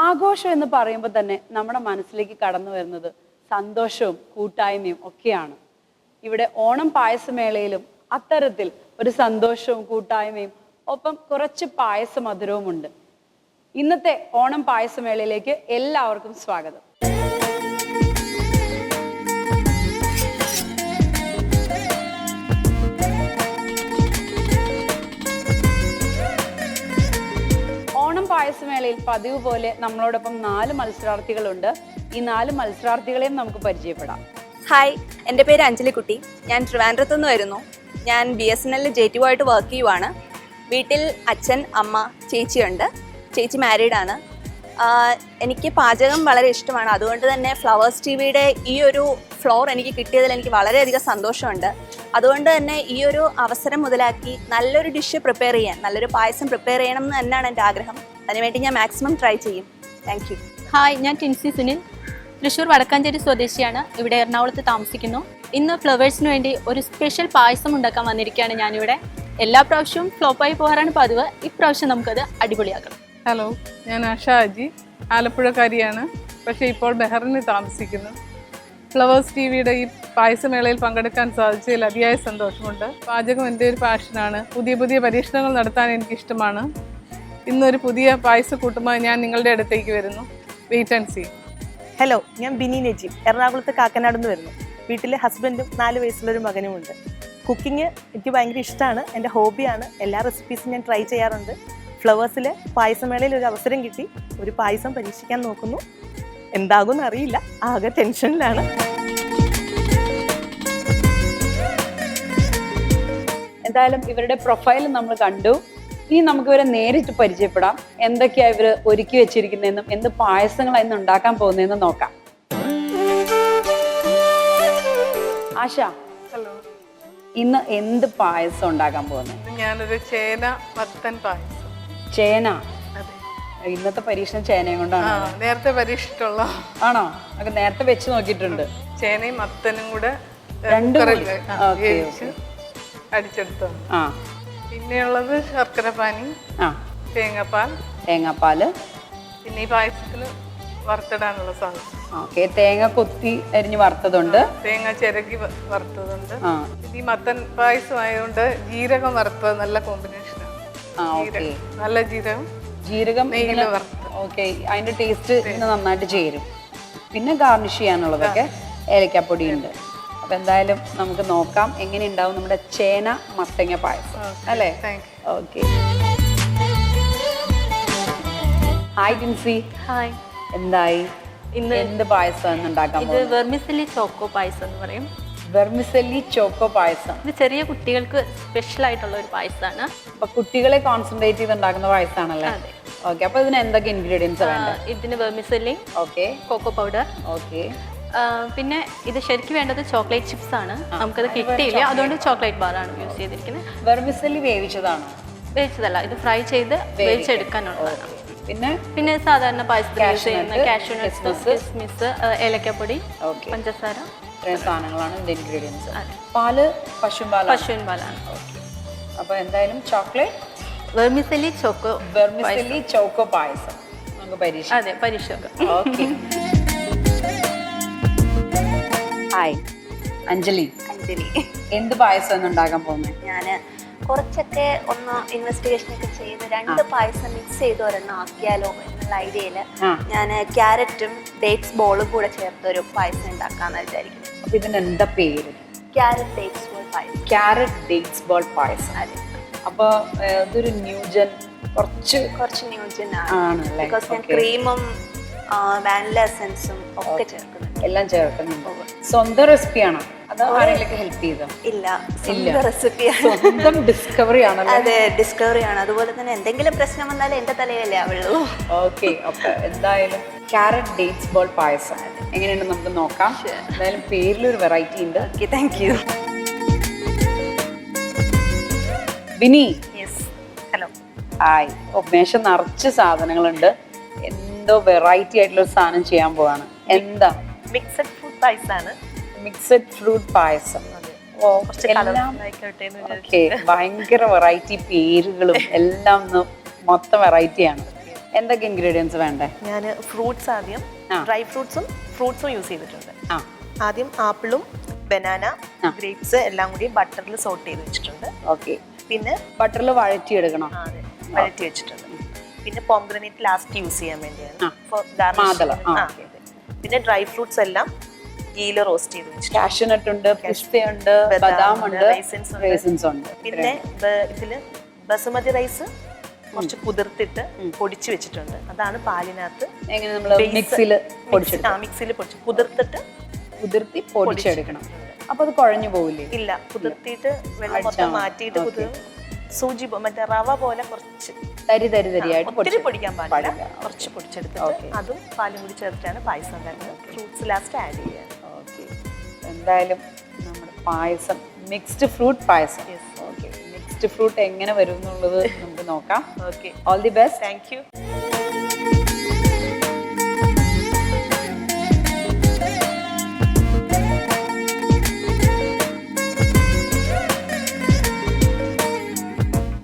ആഘോഷം എന്ന് പറയുമ്പോൾ തന്നെ നമ്മുടെ മനസ്സിലേക്ക് കടന്നു വരുന്നത് സന്തോഷവും കൂട്ടായ്മയും ഒക്കെയാണ്. ഇവിടെ ഓണം പായസമേളയിലും അത്തരത്തിൽ ഒരു സന്തോഷവും കൂട്ടായ്മയും ഒപ്പം കുറച്ച് പായസ മധുരവുമുണ്ട്. ഇന്നത്തെ ഓണം പായസമേളയിലേക്ക് എല്ലാവർക്കും സ്വാഗതം. ഓണം പായസമേളയിൽ പതിവ് പോലെ നമ്മളോടൊപ്പം 4 മത്സരാർത്ഥികളുണ്ട്. ഈ 4 മത്സരാർത്ഥികളെയും നമുക്ക് പരിചയപ്പെടാം. ഹായ്, എൻ്റെ പേര് അഞ്ജലിക്കുട്ടി. ഞാൻ ട്രിവാൻഡ്രത്തു നിന്ന് വരുന്നു. ഞാൻ BSNL JTO ആയിട്ട് വർക്ക് ചെയ്യുവാണ്. വീട്ടിൽ അച്ഛൻ, അമ്മ, ചേച്ചിയുണ്ട്. ചേച്ചി മാരീഡാണ്. എനിക്ക് പാചകം വളരെ ഇഷ്ടമാണ്. അതുകൊണ്ട് തന്നെ ഫ്ലവേഴ്സ് TVയുടെ ഈ ഒരു ഫ്ലോർ എനിക്ക് കിട്ടിയതിൽ എനിക്ക് വളരെയധികം സന്തോഷമുണ്ട്. അതുകൊണ്ട് തന്നെ ഈ ഒരു അവസരം മുതലാക്കി നല്ലൊരു ഡിഷ് പ്രിപ്പയർ ചെയ്യാൻ, നല്ലൊരു പായസം പ്രിപ്പയർ ചെയ്യണം എന്ന് തന്നെയാണ് എൻ്റെ ആഗ്രഹം. അതിനുവേണ്ടി ഞാൻ മാക്സിമം ട്രൈ ചെയ്യും. Thank you. ഹായ്, ഞാൻ ടിൻസി സുനിൽ. തൃശ്ശൂർ വടക്കാഞ്ചേരി സ്വദേശിയാണ്. ഇവിടെ എറണാകുളത്ത് താമസിക്കുന്നു. ഇന്ന് ഫ്ലവേഴ്സിന് വേണ്ടി ഒരു സ്പെഷ്യൽ പായസം ഉണ്ടാക്കാൻ വന്നിരിക്കുകയാണ് ഞാനിവിടെ. എല്ലാ പ്രാവശ്യവും ഫ്ലോപ്പായി പോകാറാണ് പതിവ്. ഇപ്രാവശ്യം നമുക്കത് അടിപൊളിയാക്കണം. ഹലോ, ഞാൻ ആഷ അജി. ആലപ്പുഴക്കാരിയാണ്, പക്ഷേ ഇപ്പോൾ ബഹ്റിനിൽ താമസിക്കുന്നു. ഫ്ലവേഴ്സ് TVയുടെ ഈ പായസമേളയിൽ പങ്കെടുക്കാൻ സാധിച്ചതിൽ അതിയായ സന്തോഷമുണ്ട്. പാചകം എൻ്റെ ഒരു പാഷനാണ്. പുതിയ പുതിയ പരീക്ഷണങ്ങൾ നടത്താൻ എനിക്കിഷ്ടമാണ്. ഇന്നൊരു പുതിയ പായസക്കൂട്ടുമായി ഞാൻ നിങ്ങളുടെ അടുത്തേക്ക് വരുന്നു. Wait and see. ഹലോ, ഞാൻ ബിനി നജീബ്. എറണാകുളത്ത് കാക്കനാട് നിന്ന് വരുന്നു. വീട്ടിലെ ഹസ്ബൻഡും 4 വയസ്സുള്ളൊരു മകനുമുണ്ട്. കുക്കിംഗ് എനിക്ക് ഭയങ്കര ഇഷ്ടമാണ്. എൻ്റെ ഹോബിയാണ്. എല്ലാ റെസിപ്പീസും ഞാൻ ട്രൈ ചെയ്യാറുണ്ട്. ഫ്ലവേഴ്സിലെ പായസമേളയിൽ ഒരു അവസരം കിട്ടി. ഒരു പായസം പരീക്ഷിക്കാൻ നോക്കുന്നു. എന്താകും അറിയില്ല, ആകെ ടെൻഷനിലാണ്. എന്തായാലും ഇവരുടെ പ്രൊഫൈൽ നമ്മൾ കണ്ടു. ഇനി നമുക്ക് ഇവരെ നേരിട്ട് പരിചയപ്പെടാം. എന്തൊക്കെയാ ഇവര് ഒരുക്കി വെച്ചിരിക്കുന്നതെന്നും എന്ത് പായസങ്ങളാണ് ഇന്ന് ഉണ്ടാക്കാൻ പോകുന്നതെന്നും നോക്കാം. ആശ, ഹലോ. ഇന്ന് എന്ത് പായസം ഉണ്ടാക്കാൻ പോകുന്നത്? ഞാനൊരു ചേന മത്തൻ പായസം. ചേന? അതെ. ഇന്നത്തെ പരീക്ഷണം ചേനയും കൊണ്ടാണ്. നേരത്തെ പരീക്ഷിച്ചിട്ടുള്ള ആണോ? അത് നേരത്തെ വെച്ച് നോക്കിയിട്ടുണ്ട്. ചേനയും മത്തനും കൂടെ അടിച്ചെടുത്തു. ആ, പിന്നെയുള്ളത് ശർക്കര പാനി, തേങ്ങാപ്പാല്, പിന്നെ ഈ പായസത്തിന് വറുത്തിടാനുള്ള സാധനം. ഓക്കെ, തേങ്ങ കൊത്തി അരിഞ്ഞ് വറുത്തതുണ്ട്, തേങ്ങ ചിരകി വറുത്തതുണ്ട്. ഈ മത്തൻ പായസം ആയതുകൊണ്ട് ജീരകം വറുത്തത് നല്ല കോമ്പിനേഷനാണ്. നല്ല ജീരകം നെയ്യിൽ വറുത്തത്. ഓക്കെ, അതിന്റെ ടേസ്റ്റ് ഇന്ന് നന്നായിട്ട് ചേരും. പിന്നെ ഗാർണിഷ് ചെയ്യാനുള്ളതൊക്കെ ഏലക്കാപ്പൊടി ഉണ്ട്. അപ്പൊ എന്തായാലും നമുക്ക് നോക്കാം എങ്ങനെ ഉണ്ടാവും നമ്മുടെ ചേന മത്തങ്ങ പായസം അല്ലേ? ഓക്കെ. ഹായ് ടിൻസി. ഹായ്. എന്തായി? ഇന്ന് എന്ത് പായസം ഉണ്ടാക്കാൻ ഇത് വെർമിസെല്ലി ചോക്കോ പായസം എന്ന് പറയും. വെർമിസെല്ലി ചോക്കോ പായസം. ഇത് ചെറിയ കുട്ടികൾക്ക് സ്പെഷ്യൽ ആയിട്ടുള്ള ഒരു പായസമാണ്. അപ്പൊ കുട്ടികളെ കോൺസെൻട്രേറ്റ് ചെയ്ത് ഉണ്ടാക്കുന്ന പായസമാണല്ലേ? ഓക്കെ. അപ്പൊ ഇതിന് എന്തൊക്കെ ഇൻഗ്രീഡിയൻസ് വേണ്ടത്? ഇതിന് vermicelli, okay, coco powder, okay, പിന്നെ ഇത് ശരിക്കും വേണ്ടത് ചോക്ലേറ്റ് ചിപ്സ് ആണ്. നമുക്കത് കിട്ടിയില്ല, അതുകൊണ്ട് ചോക്ലേറ്റ് ബാർ ആണ് യൂസ് ചെയ്തിരിക്കുന്നത്. വെർമിസെല്ലി വേവിച്ചതാണോ? വേവിച്ചതല്ല, ഇത് ഫ്രൈ ചെയ്ത് വേവിച്ചെടുക്കാനുള്ളതാണ്. പിന്നെ സാധാരണ പായസത്തിൽ യൂസ് ചെയ്യുന്ന കാഷ്യൂ നട്ട്സ്, കിസ്മിസ്, ഏലക്കപ്പൊടി, പഞ്ചസാര, ഇത്രയും സാധനങ്ങളാണ് ഇതിന്റെ ഇൻഗ്രീഡിയൻസ്. പാല് പശുവിൻ പാലാണ്. അപ്പൊ എന്തായാലും ചോക്ലേറ്റ് വെർമിസെല്ലി ചോക്കോ പായസം നമുക്ക് പരീക്ഷിക്കാം. അതെ, പരീക്ഷിക്കാം. ഓക്കെ. ഹായ്, അഞ്ജലി. എന്ത് പായസം ഉണ്ടാക്കാൻ പോകുന്നത്? ഞാൻ കുറച്ചൊക്കെ ഒന്ന് ഇൻവെസ്റ്റിഗേഷൻ ഒക്കെ ചെയ്ത് 2 പായസം മിക്സ് ചെയ്ത് ഒരെണ്ണം ആക്കിയാലോ എന്നുള്ള ഐഡിയയിൽ ഞാൻ ക്യാരറ്റും ഡേറ്റ്സ് ബോളും കൂടെ ചേർത്ത് ഒരു പായസം ഉണ്ടാക്കാന്ന് വിചാരിക്കുന്നത്. അപ്പൊ ഇതിന് എന്താ പേര്? ക്യാരറ്റ് ഡേറ്റ്സ് ബോൾ പായസം. ക്യാരറ്റ് ഡേറ്റ്സ് ബോൾ പായസം. അതെ. അപ്പൊ ഇതൊരു ന്യൂജൻ, കുറച്ച് ന്യൂജൻ ആണല്ലേ? ബിക്കോസ് ഞാൻ ക്രീമും വാനില എസൻസും ഒക്കെ ചേർക്കുന്നുണ്ട്. എല്ലാം ചേർക്കുന്നുണ്ട്. സ്വന്തം റെസിപ്പിയാണോ അതോ ആരെങ്കിലും ഹെൽപ്പ് ചെയ്തോ? ഇല്ല, സ്വന്തം റെസിപ്പിയാണ്. സ്വന്തം ഡിസ്കവറി ആണല്ലോ. അതെ, ഡിസ്കവറി ആണ്. അതുപോലെ തന്നെ എന്തെങ്കിലും പ്രശ്നം വന്നാലും എന്റെ തലയിലല്ലേ ആവുള്ളൂ. ഓക്കെ. അപ്പൊ എന്തായാലും ക്യാരറ്റ് ഡേറ്റ്സ് ബോൾ പായസം എങ്ങനെയുണ്ട് നമുക്ക് നോക്കാം. എന്തായാലും പേരിലൊരു വെറൈറ്റി ഉണ്ട്. Okay, thank you. Vini. Hello. Hi. മേശ നിറച്ച് സാധനങ്ങളുണ്ട്. എന്തോ വെറൈറ്റി ആയിട്ടുള്ള ഒരു സാധനം ചെയ്യാൻ പോവാണ്. എന്താ? മിക്സഡ് ഫ്രൂട്ട് പായസമാണ്. മിക്സഡ് ഫ്രൂട്ട് പായസം. ഭയങ്കര വെറൈറ്റി പേരുകളും എല്ലാം മൊത്തം വെറൈറ്റിയാണ്. എന്തൊക്കെ ഇൻഗ്രീഡിയൻസ് വേണ്ടേ? ഞാൻ ഫ്രൂട്ട്സ് ആദ്യം ഡ്രൈ ഫ്രൂട്ട്സും യൂസ് ചെയ്തിട്ടുണ്ട്. ആ ആദ്യം ആപ്പിളും ബനാന ഗ്രേപ്സ് എല്ലാം കൂടി ബട്ടറിൽ സോട്ട് ചെയ്ത് വെച്ചിട്ടുണ്ട്. ഓക്കെ. പിന്നെ ബട്ടറിൽ വഴറ്റിയെടുക്കണം. അതെ, വഴറ്റി വെച്ചിട്ടുണ്ട്. പിന്നെ പോംഗ്രനേറ്റ് ലാസ്റ്റ് യൂസ് ചെയ്യാൻ വേണ്ടിയാണ്. മാതളം. പിന്നെ ഡ്രൈ ഫ്രൂട്ട്സ് എല്ലാം ഗീല് റോസ്റ്റ് ചെയ്ത് വെച്ചിട്ടുണ്ട്. കാഷ്യൂനട്ട് ഉണ്ട്, പിസ്തയുണ്ട്, ബദാം ഉണ്ട്, റൈസിൻസ് ഉണ്ട്. പിന്നെ ഇതില് ബസുമതി റൈസ് കുറച്ച് കുതിർത്തിട്ട് പൊടിച്ചു വെച്ചിട്ടുണ്ട്. അതാണ് പാലിനകത്ത് എങ്ങനെ നമ്മൾ മിക്സിയിൽ പൊടിച്ച് കുതിർത്തി പൊടിച്ചെടുക്കണം. അപ്പൊ അത് കുഴഞ്ഞു പോവില്ലേ? ഇല്ല, കുതിർത്തിയിട്ട് വെള്ളം മൊത്തം മാറ്റിയിട്ട് സൂചി മറ്റേ റവ പോലെ കുറച്ച് തരിയായിട്ട് ഒത്തിരി പൊടിക്കാൻ പാടില്ല, കുറച്ച് പൊടിച്ചെടുത്തിട്ട് അതും പാലും കൂടി ചേർത്തിട്ടാണ് പായസം ഉണ്ടാക്കുന്നത്. ഫ്രൂട്ട്സ് ലാസ്റ്റ് ആഡ് ചെയ്യാൻ. ഓക്കെ. എന്തായാലും നമ്മുടെ പായസം മിക്സ്ഡ് ഫ്രൂട്ട് പായസം. ഓക്കെ. മിക്സ്ഡ് ഫ്രൂട്ട് എങ്ങനെ വരും എന്നുള്ളത് നമുക്ക് നോക്കാം. Okay, all the best. Thank you.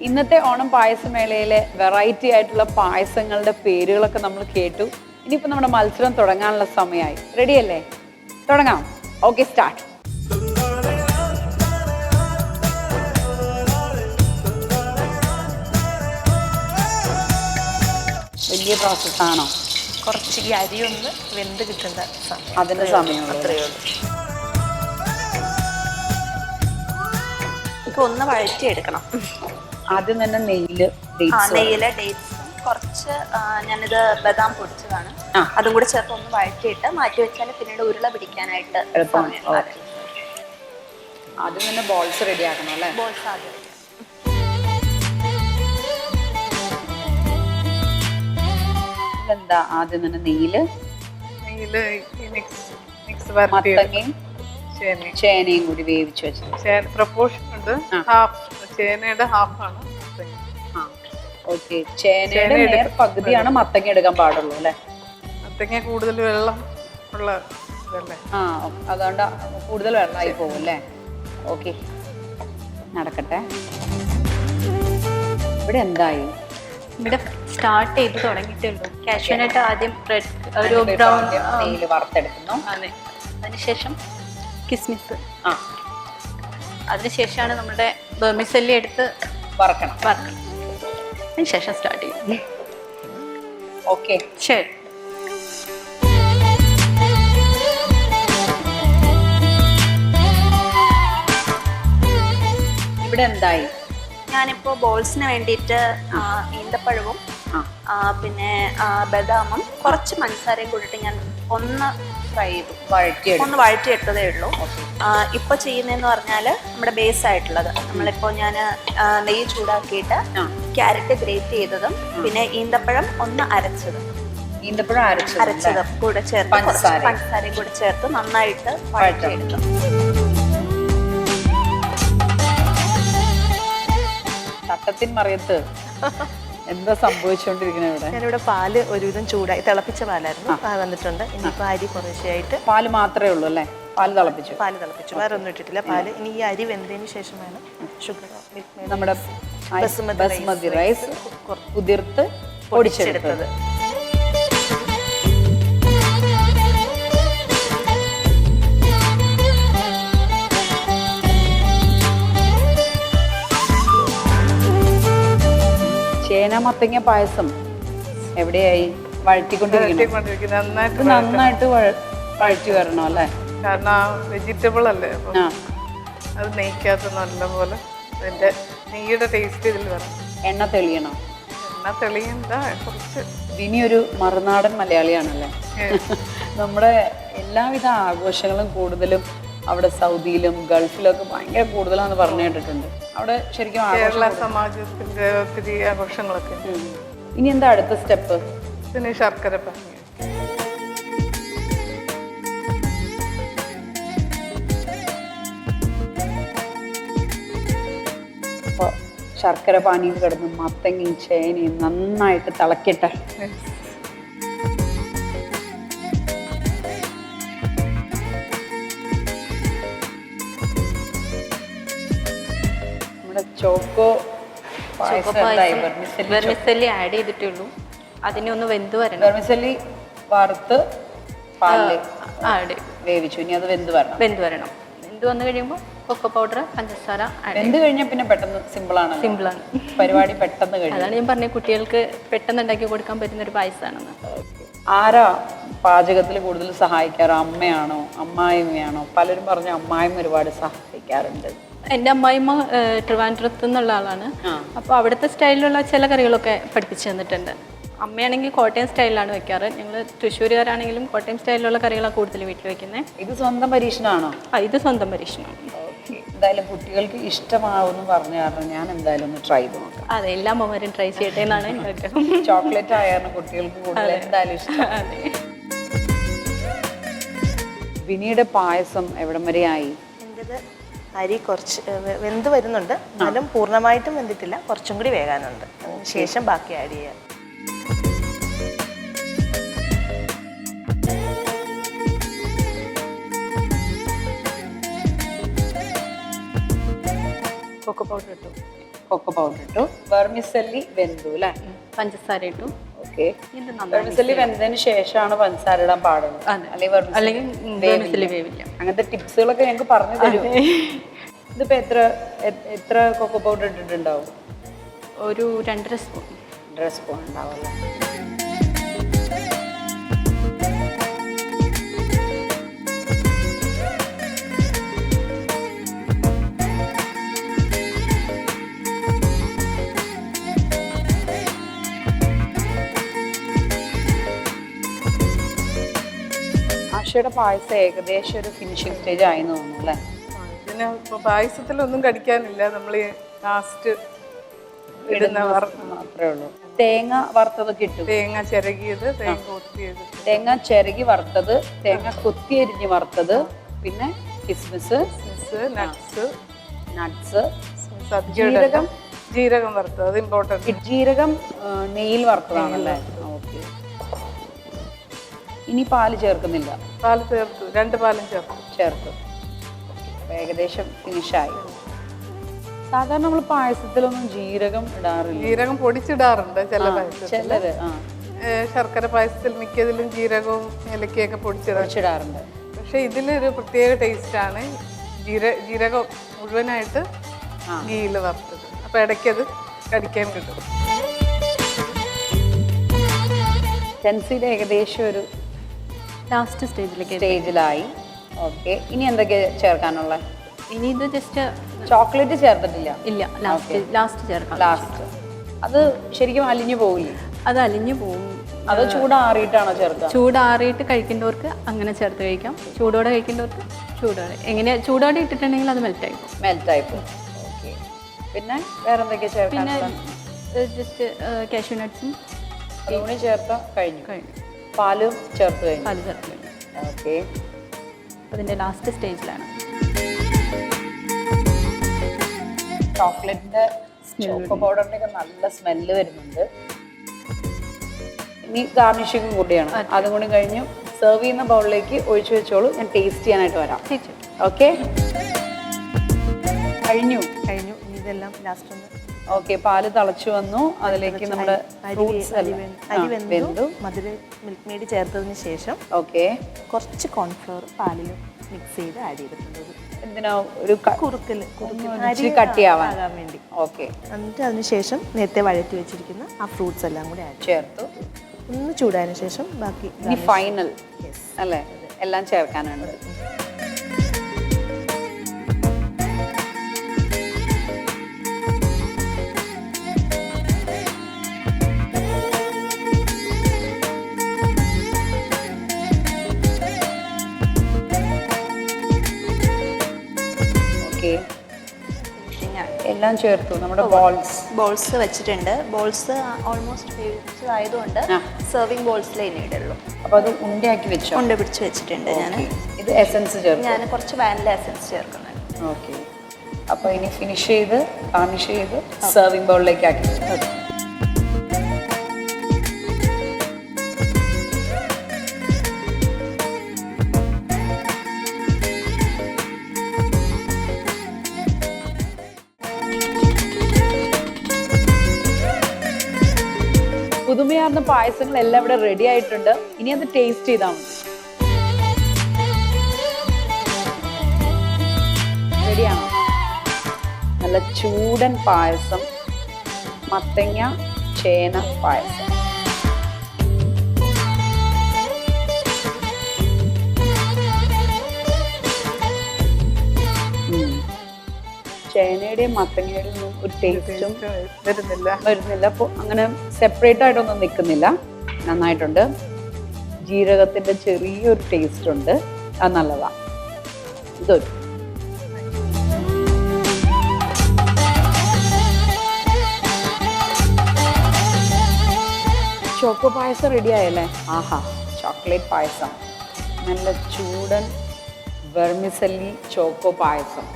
ഇന്നത്തെ ഓണം പായസമേളയിലെ വെറൈറ്റി ആയിട്ടുള്ള പായസങ്ങളുടെ പേരുകളൊക്കെ നമ്മൾ കേട്ടു. ഇനിയിപ്പോൾ നമ്മുടെ മത്സരം തുടങ്ങാനുള്ള സമയമായി. റെഡിയല്ലേ? തുടങ്ങാം. Okay, start. വലിയ പ്രോസസ്സാണോ? കുറച്ച് ഈ അരി ഒന്ന് വെന്ത് കിട്ടേണ്ട സമയം, അതിൻ്റെ സമയമുള്ളൂ. അത്രയേ ഉള്ളൂ. ഇപ്പൊ ഒന്ന് വഴറ്റിയെടുക്കണം. ആദ്യം തന്നെ നെയ്യില് ഡേറ്റ്സും കുറച്ച് ഞാനിത് ബദാം പൊടിച്ചതാണ്, അതും കൂടെ ചേർത്ത് ഒന്ന് വഴറ്റിയിട്ട് മാറ്റി വെച്ചാൽ പിന്നീട് ഉരുള പിടിക്കാനായിട്ട് ആദ്യം തന്നെ ബോൾസ് റെഡി ആക്കണം അല്ലേ? ബോൾസ് ആദ്യം. എന്താ ആദ്യം തന്നെ നെയ്യില് മത്തങ്ങയും ചേനയും കൂടി വേവിച്ച് വെച്ചത്. പ്രപ്പോർഷൻ ഉണ്ട്. ചേനയുടെ ഹാഫാണ്. ഓക്കെ. ചേനയുടെ പകുതിയാണ് മത്തങ്ങ എടുക്കാൻ പാടുള്ളൂ അല്ലേ? മത്തങ്ങ കൂടുതൽ വെള്ളം ഉള്ള ഇതല്ലേ? അതുകൊണ്ട് കൂടുതൽ വെള്ളമായി പോകും അല്ലേ? ഓക്കെ, നടക്കട്ടെ. ഇവിടെ എന്തായി? ഇവിടെ സ്റ്റാർട്ട് ചെയ്ത് തുടങ്ങിയിട്ടുള്ളൂ. കാഷ്യൂനട്ട് ആദ്യം ഒരു ബ്രൗൺ നെയ്യിൽ വറുത്തെടുക്കുന്നു. അതെ, അതിനുശേഷം കിസ്മിസ്, അതിനുശേഷമാണ് നമ്മുടെ ബർമിസല്ലി എടുത്ത് വറക്കണം. അതിനുശേഷം സ്റ്റാർട്ട് ചെയ്യും. ഓക്കെ, ശരി. ഇവിടെ എന്തായി? ഞാനിപ്പോൾ ബോൾസിന് വേണ്ടിയിട്ട് ഈന്തപ്പഴവും പിന്നെ ബദാമും കുറച്ച് പഞ്ചസാരയും കൂടിയിട്ട് ഞാൻ ഒന്ന് ഫ്രൈ ചെയ്തു, ഒന്ന് വഴറ്റിയെടുത്തതേ ഉള്ളൂ. ഇപ്പോൾ ചെയ്യുന്നതെന്ന് പറഞ്ഞാൽ നമ്മുടെ ബേസ് ആയിട്ടുള്ളത് നമ്മളിപ്പോൾ ഞാൻ നെയ്യ് ചൂടാക്കിയിട്ട് ക്യാരറ്റ് ഗ്രേറ്റ് ചെയ്തതും പിന്നെ ഈന്തപ്പഴം ഒന്ന് അരച്ചതും കൂടെ ചേർത്ത് പഞ്ചസാരയും കൂടെ ചേർത്ത് നന്നായിട്ട് വഴറ്റിയെടുത്തു. തട്ടത്തിൻ മറിയത്ത് എന്താ സംഭവിച്ചുകൊണ്ടിരിക്കുന്നത് ഇവിടെ? ഞാനിവിടെ പാല് ഒരുവിധം ചൂടായി തിളപ്പിച്ച പാലായിരുന്നു വന്നിട്ടുണ്ട്. ഇനിയിപ്പോൾ അരി കുറച്ചായിട്ട് പാല് മാത്രമേ ഉള്ളൂ അല്ലേ? പാല് തിളപ്പിച്ചു വേറെ ഒന്നും ഇട്ടിട്ടില്ല. പാല് ഇനി ഈ അരി വെന്തതിന് ശേഷമാണ് ഷുഗർ നമ്മുടെ ബസ്മതി റൈസ് കുതിർത്ത് പൊടിച്ചെടുത്തത്. ചേന മത്തങ്ങ പായസം എവിടെയായി? വഴറ്റിക്കൊണ്ടിരിക്കുന്നു. നന്നായിട്ട് വഴറ്റി വരണം അല്ലേ? കാരണം വെജിറ്റബിൾ അല്ലേ, അത് നെയ്ക്കകത്ത് നല്ലപോലെ അതിന്റെ നെയ്യുടെ ടേസ്റ്റ് ഇതിൽ വരണം. എണ്ണ തെളിയണം. എണ്ണ തെളിയണ്ട കുറച്ച്. ഇനി ഒരു മറുനാടൻ മലയാളിയാണല്ലേ? നമ്മുടെ എല്ലാവിധ ആഘോഷങ്ങളും കൂടുതലും അവിടെ സൗദിയിലും ഗൾഫിലും ഒക്കെ ഭയങ്കര കൂടുതലാണെന്ന് പറഞ്ഞു കേട്ടിട്ടുണ്ട്. അവിടെ ശരിക്കും കേരള സമാജത്തിന്റെ ഒത്തിരി ആഘോഷങ്ങളൊക്കെ. ഇനി എന്താ അടുത്ത സ്റ്റെപ്പ്? പിന്നെ ശർക്കര പാനി. അപ്പോൾ ശർക്കര പാനിയിൽ കിടന്ന് മത്തങ്ങയും ചേനയും നന്നായിട്ട് തിളക്കട്ടെ. നമ്മുടെ ചോക്കോ വെർമിസല്ലി ആഡ് ചെയ്തിട്ടുള്ളൂ. അതിനെ ഒന്ന് വെന്ത് വരണം. വെർമിസെല്ലി വറുത്ത് പാലിൽ ആഡ് വേവിച്ചു, ഇനി അത് വെന്ത് വരണം. വെന്ത് വരണം. വെന്ത് വന്നു കഴിയുമ്പോൾ കൊക്കോ പൗഡർ, പഞ്ചസാര ആഡ്. വെന്ത് കഴിഞ്ഞാൽ പിന്നെ പെട്ടെന്ന് സിമ്പിളാണ്, സിമ്പിളാണ് പരിപാടി പെട്ടെന്ന് കഴിഞ്ഞു. അതാണ് ഞാൻ പറഞ്ഞത്, കുട്ടികൾക്ക് പെട്ടെന്ന് ഉണ്ടാക്കി കൊടുക്കാൻ പറ്റുന്ന ഒരു പായസമാണെന്ന്. ആരാ പാചകത്തിൽ കൂടുതൽ സഹായിക്കാറ്? അമ്മയാണോ അമ്മായിമ്മയാണോ? പലരും പറഞ്ഞ അമ്മായിമ്മ ഒരുപാട് സഹായിക്കാറുണ്ട്. എൻ്റെ അമ്മായിമ്മ ട്രിവാൻഡ്രത്ത് നിന്നുള്ള ആളാണ്. അപ്പോൾ അവിടുത്തെ സ്റ്റൈലിലുള്ള ചില കറികളൊക്കെ പഠിപ്പിച്ചു തന്നിട്ടുണ്ട്. അമ്മയാണെങ്കിൽ കോട്ടയം സ്റ്റൈലിലാണ് വെക്കാറ്. ഞങ്ങൾ തൃശ്ശൂരുകാരാണെങ്കിലും കോട്ടയം സ്റ്റൈലിലുള്ള കറികളാണ് കൂടുതൽ വീട്ടിൽ വെക്കുന്നത്. ഇത് സ്വന്തം പരീക്ഷണമാണോ? ഇത് സ്വന്തം പരീക്ഷണമാണ്. എന്തായാലും കുട്ടികൾക്ക് ഇഷ്ടമാവുമെന്ന് പറഞ്ഞ കാരണം ഞാൻ എന്തായാലും ഒന്ന് ട്രൈ ചെയ്ത് നോക്കാം. അതെ, എല്ലാ അമ്മമാരും ട്രൈ ചെയ്യട്ടെ എന്നാണ് എൻ്റെ ആഗ്രഹം. ചോക്ലേറ്റ് ആയിരുന്നു കുട്ടികൾക്ക് കൂടുതൽ എന്തായാലും ഇഷ്ടം. അതെ. വിനിയുടെ പായസം എവിടം വരെയായി? എൻ്റെത് അരി കുറച്ച് വെന്ത് വരുന്നുണ്ട്, എന്നാലും പൂർണ്ണമായിട്ടും വെന്തിട്ടില്ല, കുറച്ചും കൂടി വേകാനുണ്ട്. ശേഷം ബാക്കി ആഡ് ചെയ്യാം. കൊക്കോ പൗഡർ ഇട്ടു. കൊക്കോ പൗഡർ ഇട്ടു. വെർമിസെല്ലി വെന്തു അല്ലേ? പഞ്ചസാര ഇട്ടു. ഓക്കെ. ഇത് നന്നായി വെർമിസെല്ലി വെന്തതിന് ശേഷമാണ് പഞ്ചസാര ഇടാൻ പാടുള്ളൂ, അല്ലെങ്കിൽ വെർമിസെല്ലി വേവില്ല. അങ്ങനത്തെ ടിപ്സുകളൊക്കെ ഞങ്ങൾക്ക് പറഞ്ഞു തരും. ഇതിപ്പോ എത്ര കൊക്കോ പൗഡർ ഇട്ടിട്ടുണ്ടാവും? ഒരു 2.5 സ്പൂൺ. 2.5 സ്പൂൺ ഉണ്ടാവും അല്ലേ? ആശയുടെ പായസം ഏകദേശം ഒരു ഫിനിഷിംഗ് സ്റ്റേജ് ആയെന്ന് തോന്നുന്നു അല്ലേ? പിന്നെ ഇപ്പോൾ പായസത്തിലൊന്നും കടിക്കാനില്ല, നമ്മൾ ലാസ്റ്റ് ഇടുന്ന മാത്രമേ ഉള്ളൂ. തേങ്ങ വറുത്തതൊക്കെ ഇട്ടു. തേങ്ങ ചിരകിയത്, തേങ്ങ കൊത്തിയത്, തേങ്ങ ചിരകി വറുത്തത്, തേങ്ങ കൊത്തിയരിഞ്ഞ് വറുത്തത്, പിന്നെ കിസ്മിസ്, നട്ട്സ്, ജീരകം. ജീരകം വറുത്തത്, അത് ഇമ്പോർട്ടൻറ്റ്. ജീരകം നെയ്യിൽ വറുത്തതാണല്ലേ? ഓക്കെ. ഇനി പാല് ചേർക്കുന്നില്ല? പാല് ചേർത്തു, 2 പാലും ചേർത്തു. ഏകദേശം ഫിനിഷായി. സാധാരണ നമ്മൾ പായസത്തിലൊന്നും ജീരകം ഇടാറില്ല. ജീരകം പൊടിച്ചിടാറുണ്ട് ചില പായസത്തിൽ. ചിലര് ശർക്കര പായസത്തിൽ മിക്കതിലും ജീരകവും ഏലക്കയൊക്കെ പൊടിച്ചിടാറുണ്ട്. പക്ഷെ ഇതിലൊരു പ്രത്യേക ടേസ്റ്റാണ്. ജീരകം മുഴുവനായിട്ട് ഗീയിൽ വറുത്തത്. അപ്പൊ ഇടയ്ക്കത് കടിക്കാൻ കിട്ടും. ടെൻസിയുടെ ഏകദേശം ഒരു ലാസ്റ്റ് സ്റ്റേജിലായി. ഓക്കെ. ഇനി എന്തൊക്കെ ചേർക്കാനുള്ള? ഇനി ഇത് ജസ്റ്റ് ചോക്ലേറ്റ് ചേർത്തിട്ടില്ല? ഇല്ല, ലാസ്റ്റ് ചേർക്കാം. ലാസ്റ്റ്. അത് ശരിക്കും അലിഞ്ഞു പോകില്ലേ? അത് അലിഞ്ഞു പോകും. അത് ചൂടാറിയിട്ടാണോ ചേർക്കുക? ചൂടാറിയിട്ട് കഴിക്കേണ്ടവർക്ക് അങ്ങനെ ചേർത്ത് കഴിക്കാം, ചൂടോടെ കഴിക്കേണ്ടവർക്ക് ചൂടോടെ. എങ്ങനെ ചൂടോടെ ഇട്ടിട്ടുണ്ടെങ്കിൽ അത് മെൽറ്റായി പോകും. ഓക്കെ. പിന്നെ വേറെ എന്തൊക്കെയാ ചേർക്കാൻ? പിന്നെ ജസ്റ്റ് കാഷ്യൂ നട്ട്സും കൂടി ചേർത്താൽ കഴിഞ്ഞു. പാല് ചേർത്ത് കഴിഞ്ഞു. ഓക്കെ. അതിൻ്റെ ലാസ്റ്റ് സ്റ്റേജിലാണ്. ചോക്ലേറ്റിന്റെ ചോക്കോ പൗഡറിന്റെ ഒക്കെ നല്ല സ്മെല്ല് വരുന്നുണ്ട്. ഇനി ഗാർണിഷിംഗ് കൂടിയാണ്. അതും കൂടി കഴിഞ്ഞു സെർവ് ചെയ്യുന്ന ബൗളിലേക്ക് ഒഴിച്ചു വെച്ചോളൂ. ഞാൻ ടേസ്റ്റ് ചെയ്യാനായിട്ട് വരാം. ഓക്കെ. കഴിഞ്ഞു. ഇതെല്ലാം ലാസ്റ്റ് ഒന്ന്. ഓക്കെ. പാല് തിളച്ചു വന്നു. അതിലേക്ക് നമ്മുടെ അരി വെന്തു. മധുര മിൽക്ക് മെയ്ഡ് ചേർത്തതിന് ശേഷം ഓക്കെ കുറച്ച് കോൺഫ്ലവർ പാലിൽ മിക്സ് ചെയ്ത് ആഡ് ചെയ്തിട്ടുണ്ട്. എന്തിനാ? ഒരു കുറുക്കൽ കട്ടിയാവാൻ വേണ്ടി. ഓക്കെ. എന്നിട്ട് അതിനുശേഷം നേരത്തെ വഴറ്റി വെച്ചിരിക്കുന്ന ആ ഫ്രൂട്ട്സ് എല്ലാം കൂടി ആഡ് ചേർത്തു. ഒന്ന് ചൂടായതിനു ശേഷം ബാക്കി ഇനി ഫൈനൽ അല്ലേ? എല്ലാം ചേർക്കാനുണ്ട്. എല്ലാം ചേർത്തു. നമ്മുടെ ബോൾസ് വെച്ചിട്ടുണ്ട്. ബോൾസ് ഓൾമോസ്റ്റ് വേവിച്ചതായതുകൊണ്ട് സെർവിങ് ബോൾസിലേ ഇനി ഇടുള്ളൂ. അപ്പോൾ അത് ഉണ്ടയാക്കി വെച്ചോ? ഉണ്ട പിടിച്ച് വെച്ചിട്ടുണ്ട് ഞാൻ. ഇത് എസൻസ് ചേർക്കും. ഞാൻ കുറച്ച് വാനില എസൻസ് ചേർക്കുന്നുണ്ട്. ഓക്കെ. അപ്പോൾ ഇനി ഫിനിഷ് ചെയ്ത് ഗാർണിഷ് ചെയ്ത് സെർവിങ് ബൗളിലേക്ക് ആക്കി. ഭംഗിയാർന്ന പായസങ്ങളെല്ലാം ഇവിടെ റെഡി ആയിട്ടുണ്ട്. ഇനി അത് ടേസ്റ്റ് ചെയ്താൽ മതി. റെഡിയാണോ? നല്ല ചൂടൻ പായസം, മത്തങ്ങ ചേന പായസം. ചേനയുടെയും മത്തങ്ങയുടെയും ഒന്നും ഒരു ടേസ്റ്റും വരുന്നില്ല. അപ്പോൾ അങ്ങനെ സെപ്പറേറ്റ് ആയിട്ടൊന്നും നിൽക്കുന്നില്ല. നന്നായിട്ടുണ്ട്. ജീരകത്തിന്റെ ചെറിയൊരു ടേസ്റ്റ് ഉണ്ട്, അത് നല്ലതാണ്. ഇതൊരു ചോക്കോ പായസം റെഡി ആയല്ലേ? ആഹാ, ചോക്ലേറ്റ് പായസം, നല്ല ചൂടൻ വെർമിസെല്ലി ചോക്കോ പായസം.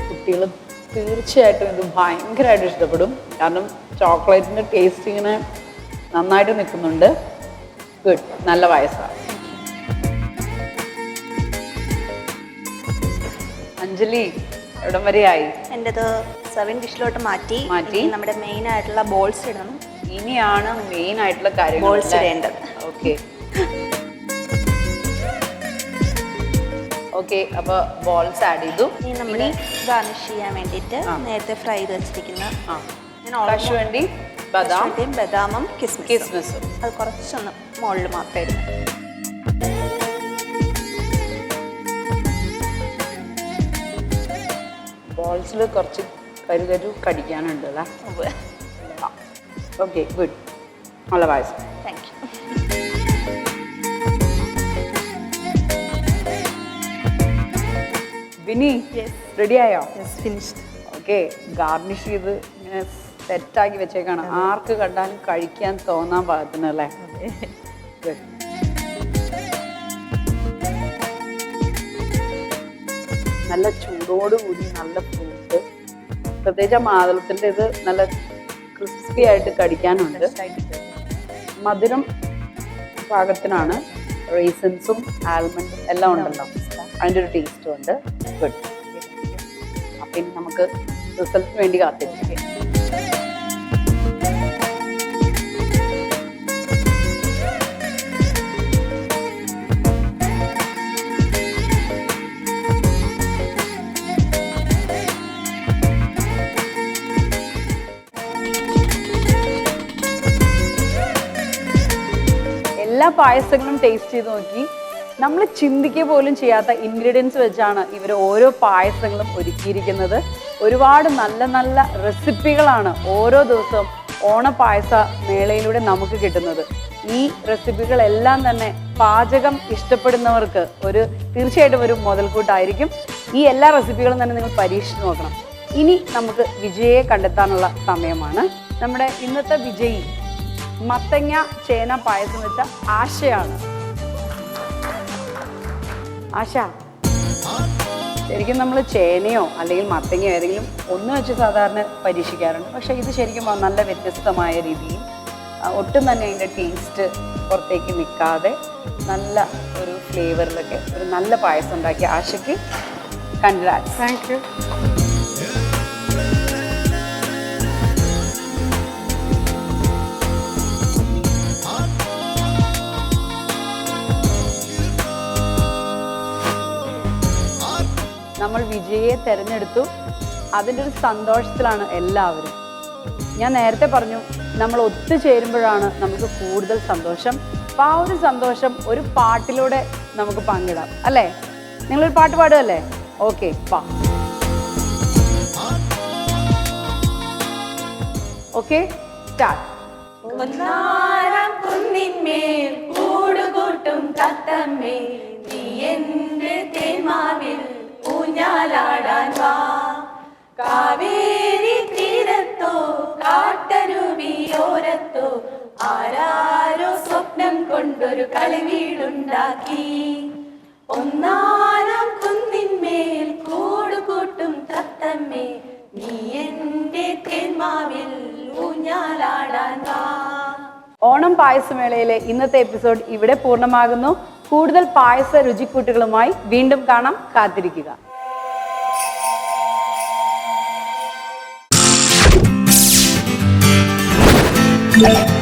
കുട്ടികൾ തീർച്ചയായിട്ടും ഇത് ഭയങ്കരമായിട്ട് ഇഷ്ടപ്പെടും. കാരണം ചോക്ലേറ്റിൻ്റെ ടേസ്റ്റ് ഇങ്ങനെ നന്നായിട്ട് നിൽക്കുന്നുണ്ട്. ഗുഡ്, നല്ല പായസമാണ്. അഞ്ജലി എവിടം വരെയായി? എൻ്റെത് 7 ഡിഷിലോട്ട് മാറ്റി. നമ്മുടെ മെയിൻ ആയിട്ടുള്ള ബോൾസ് ഇടണം. ഇനിയാണ് മെയിൻ ആയിട്ടുള്ള കാര്യങ്ങൾ ബോൾസ് ഇടേണ്ടത്. ഓക്കെ ഓക്കെ, അപ്പോൾ ബോൾസ് ആഡ് ചെയ്തു. ഇനി നമ്മൾ ഗാർണിഷ് ചെയ്യാൻ വേണ്ടിയിട്ട് നേരത്തെ ഫ്രൈ ചെയ്ത് വെച്ചിരിക്കുന്ന കശുവണ്ടി, ബദാമും കിസ്മിസും അത് കുറച്ചൊന്ന് മുകളിൽ മാത്രം ഇടുന്നു. ബോൾസിൽ കുറച്ച് കരുകരു കടിക്കാനുണ്ട് അല്ലേ? ഓക്കെ, ഗുഡ്, നല്ല പായസം. Thank you. വിനി, റെഡി ആയോ? ഫിനിഷ്ഡ്. ഓക്കെ, ഗാർണിഷ് ചെയ്ത് ഇങ്ങനെ സെറ്റാക്കി വെച്ചേക്കാണ്. ആർക്ക് കണ്ടാലും കഴിക്കാൻ തോന്നാൻ പാകത്തിനല്ലേ? ഗുഡ്. നല്ല ചൂടോടുകൂടി നല്ല ഫ്രൂട്ട്, പ്രത്യേകിച്ച് ആ മാതളത്തിൻ്റെ ഇത് നല്ല ക്രിസ്പി ആയിട്ട് കടിക്കാനുണ്ട്. മധുരം പാകത്തിനാണ്. റേസിൻസും ആൽമണ്ടും എല്ലാം ഉണ്ടല്ലോ, അതിൻ്റെ ഒരു ടേസ്റ്റും ഉണ്ട്. ഗുഡ്. അപ്പം ഇനി നമുക്ക് റിസൾട്ടിന് വേണ്ടി കാത്തിരിക്കാം. എല്ലാ പായസങ്ങളും ടേസ്റ്റ് ചെയ്ത് നോക്കി. നമ്മൾ ചിന്തിക്കുക പോലും ചെയ്യാത്ത ഇൻഗ്രീഡിയൻസ് വെച്ചാണ് ഇവർ ഓരോ പായസങ്ങളും ഒരുക്കിയിരിക്കുന്നത്. ഒരുപാട് നല്ല നല്ല റെസിപ്പികളാണ് ഓരോ ദിവസവും ഓണപ്പായസ മേളയിലൂടെ നമുക്ക് കിട്ടുന്നത്. ഈ റെസിപ്പികളെല്ലാം തന്നെ പാചകം ഇഷ്ടപ്പെടുന്നവർക്ക് തീർച്ചയായിട്ടും ഒരു മുതൽക്കൂട്ടായിരിക്കും. ഈ എല്ലാ റെസിപ്പികളും തന്നെ നിങ്ങൾ പരീക്ഷിച്ച് നോക്കണം. ഇനി നമുക്ക് വിജയിയെ കണ്ടെത്താനുള്ള സമയമാണ്. നമ്മുടെ ഇന്നത്തെ വിജയി മത്തങ്ങ ചേന പായസം വെച്ച ആശയാണ്. ആശ, ശരിക്കും നമ്മൾ ചേനയോ അല്ലെങ്കിൽ മത്തങ്ങയോ ഏതെങ്കിലും ഒന്ന് വെച്ച് സാധാരണ പരീക്ഷിക്കാറുണ്ട്. പക്ഷേ ഇത് ശരിക്കും നല്ല വ്യത്യസ്തമായ രീതിയിൽ ഒട്ടും തന്നെ അതിൻ്റെ ടേസ്റ്റ് പുറത്തേക്ക് നിൽക്കാതെ നല്ല ഒരു ഫ്ലേവറിലൊക്കെ ഒരു നല്ല പായസം ഉണ്ടാക്കിയ ആശയ്ക്ക് കൺഗ്രാറ്റ്സ്. Thank you. നമ്മൾ വിജയിയെ തിരഞ്ഞെടുത്തു. അതിൻ്റെ ഒരു സന്തോഷത്തിലാണ് എല്ലാവരും. ഞാൻ നേരത്തെ പറഞ്ഞു, നമ്മൾ ഒത്തുചേരുമ്പോഴാണ് നമുക്ക് കൂടുതൽ സന്തോഷം. അപ്പോൾ ആ ഒരു സന്തോഷം ഒരു പാട്ടിലൂടെ നമുക്ക് പങ്കിടാം അല്ലേ? നിങ്ങളൊരു പാട്ട് പാടുകയല്ലേ? ഓക്കെ, പാ. Okay, start. ഒന്നാരം കുന്നിന്മേൽ കൂടുകൂട്ടും തത്തമ്മേ, നീ എൻ്റെ തേന്മാവിൽ ഊഞ്ഞാലാടാൻ വാ. കാവേരി തീരത്തോ കാട്ടരുവിയോരത്തോ ആരാരോ സ്വപ്നം കൊണ്ടൊരു കളിവീടുണ്ടാക്കി. ഒന്നാരം കുന്നിന്മേൽ കൂടുകൂട്ടും തത്തമ്മേ, നീ എൻ്റെ തേന്മാവിൽ ഊഞ്ഞാലാടാൻ വാ. ഓണം പായസമേളയിലെ ഇന്നത്തെ എപ്പിസോഡ് ഇവിടെ പൂർണ്ണമാകുന്നു. കൂടുതൽ പായസ രുചിക്കൂട്ടുകളുമായി വീണ്ടും കാണാം. കാത്തിരിക്കുക. you.